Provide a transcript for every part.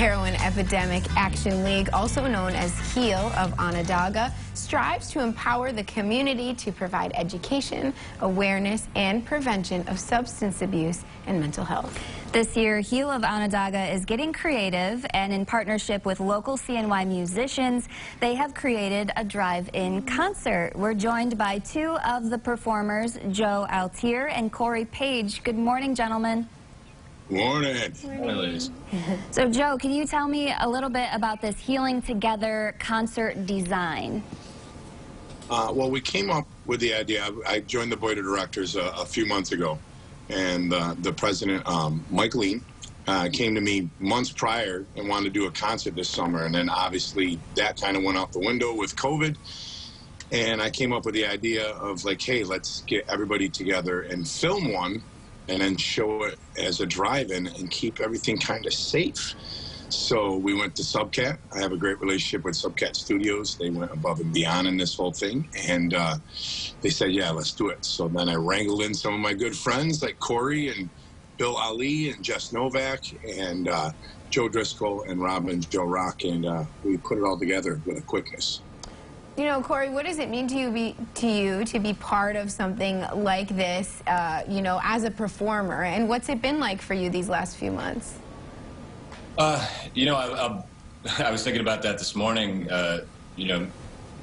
Heroin Epidemic Action League, also known as HEAL of Onondaga, strives to empower the community to provide education, awareness, and prevention of substance abuse and mental health. This year, HEAL of Onondaga is getting creative, and in partnership with local CNY musicians, they have created a drive-in concert. We're joined by two of the performers, Joe Altier and Corey Page. Good morning, gentlemen. Morning. Morning. So, Joe, can you tell me a little bit about this Healing Together concert design? Well, we came up with the idea. I joined the board of directors a few months ago, and the president, Mike Lean, came to me months prior and wanted to do a concert this summer, and then obviously that kind of went out the window with COVID. And I came up with the idea of like, hey, let's get everybody together and film one, and then show it as a drive-in and keep everything kind of safe. So we went to Subcat. I have a great relationship with Subcat Studios. They went above and beyond in this whole thing, and they said, yeah, let's do it. So then I wrangled in some of my good friends like Corey and Bill Ali and Jess Novak and Joe Driscoll and Robin Joe Rock, and we put it all together with a quickness. You know, Corey, what does it mean to you to be part of something like this, you know, as a performer? And what's it been like for you these last few months? You know, I was thinking about that this morning. You know,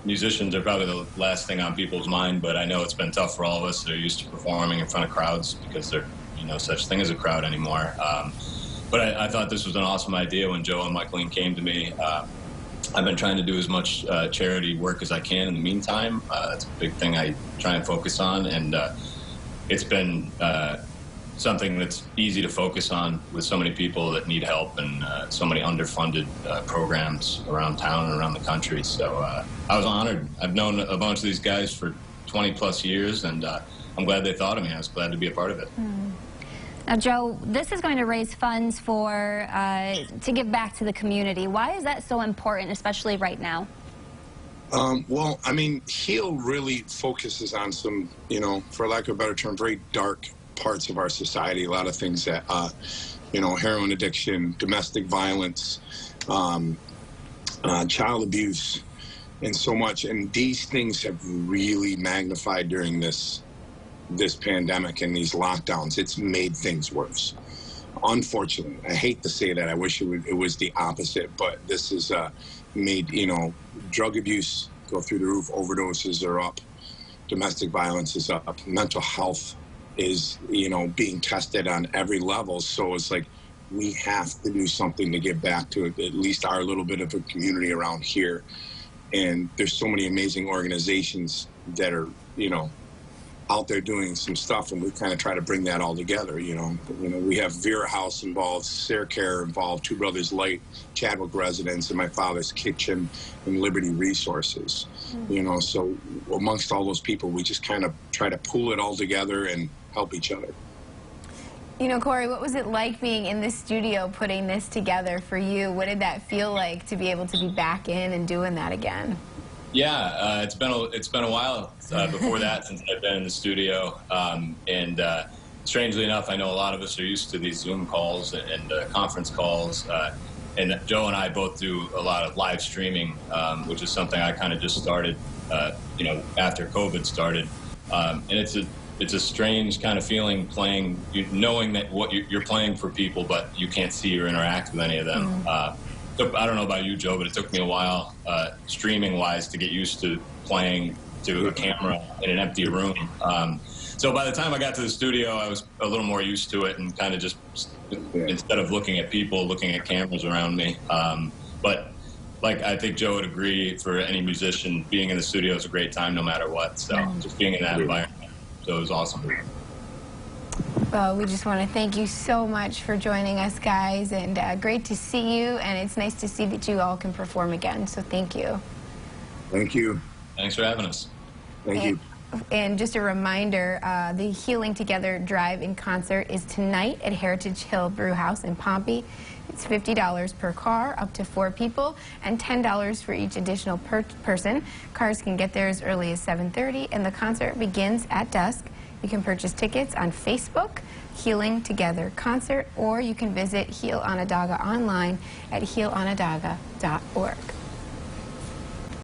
musicians are probably the last thing on people's mind, but I know it's been tough for all of us that are used to performing in front of crowds because there's, you know, such thing as a crowd anymore. But I thought this was an awesome idea when Joe and Mike Lean came to me. I've been trying to do as much charity work as I can in the meantime. That's a big thing I try and focus on, and it's been something that's easy to focus on with so many people that need help and so many underfunded programs around town and around the country. So I was honored. I've known a bunch of these guys for 20 plus years, and I'm glad they thought of me. I was glad to be a part of it. Now, Joe, this is going to raise funds for to give back to the community. Why is that so important, especially right now? Well, I mean, HEAL really focuses on some, you know, for lack of a better term, very dark parts of our society. A lot of things that, you know, heroin addiction, domestic violence, child abuse, and so much. And these things have really magnified during this pandemic and these lockdowns. It's made things worse. Unfortunately, I hate to say that. I wish it was the opposite, but this has made, you know, drug abuse go through the roof. Overdoses are up. Domestic violence is up. Mental health is, you know, being tested on every level. So it's like we have to do something to get back to at least our little bit of a community around here. And there's so many amazing organizations that are, you know, out there doing some stuff, and we kind of try to bring that all together. You know, we have Vera House involved, Sarah Care involved, Two Brothers Light, Chadwick Residence, and my father's kitchen, and Liberty Resources. You know, so amongst all those people, we just kind of try to pull it all together and help each other. You know, Corey, what was it like being in the studio putting this together for you? What did that feel like to be able to be back in and doing that again? Yeah, it's been a while before that since I've been in the studio, and strangely enough, I know a lot of us are used to these Zoom calls and conference calls, and Joe and I both do a lot of live streaming, which is something I kind of just started, you know, after COVID started, and it's a strange kind of feeling playing, knowing that what you're playing for people, but you can't see or interact with any of them. I don't know about you, Joe, but it took me a while, streaming-wise, to get used to playing to a camera in an empty room. So by the time I got to the studio, I was a little more used to it and kind of just, instead of looking at people, looking at cameras around me. But like I think Joe would agree, for any musician, being in the studio is a great time no matter what. So just being in that environment, so it was awesome. Well, we just want to thank you so much for joining us, guys, and great to see you, and it's nice to see that you all can perform again, so thank you. Thank you. Thanks for having us. Thank you. And just a reminder, the Healing Together Drive-In concert is tonight at Heritage Hill Brewhouse in Pompey. It's $50 per car, up to 4 people, and $10 for each additional person. Cars can get there as early as 7:30, and the concert begins at dusk. You can purchase tickets on Facebook, Healing Together Concert, or you can visit Heal Onondaga online at healonondaga.org.